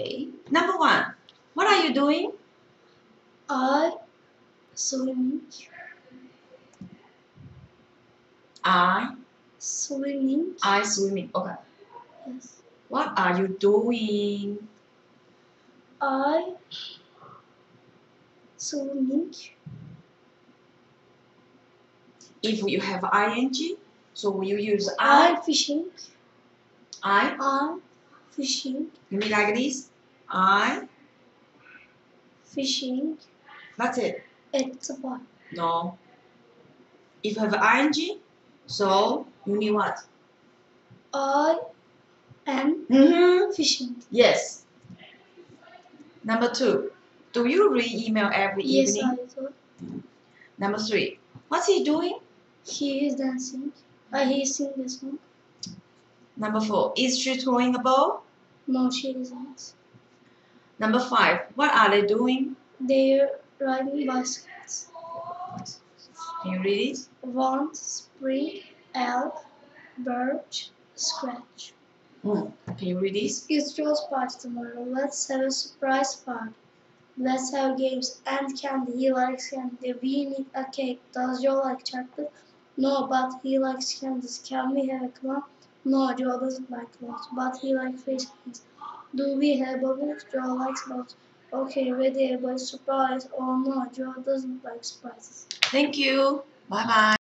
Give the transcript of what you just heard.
Okay. Number 1. What are you doing? I swimming. Swimming. I swimming. Okay. Yes. What are you doing? I swimming. If you have ing, so you use I fishing. I Fishing. You mean like this? I. Fishing. That's it. At the bar. No. If you have ing, so you need what? I am fishing. Yes. Number 2. Do you read email every Yes, evening? I do. Number 3. What's he doing? He is dancing. He sing the song. Number 4. Is she throwing a ball? No, she isn't. Number 5. What are they doing? They're riding bicycles. Can you read it? Want, spring, elf, birch, scratch. Can you read this? It's Joe's party tomorrow. Let's have a surprise party. Let's have games and candy. He likes candy. We need a cake. Does Joe like chocolate? No, but he likes candies. Can we have a clown? No, Joe doesn't like clowns, but he likes face paints. Do we have balloons? Joe likes balloons. Okay, ready, everybody. Surprise. Oh no, Joe doesn't like surprises. Thank you. Bye-bye.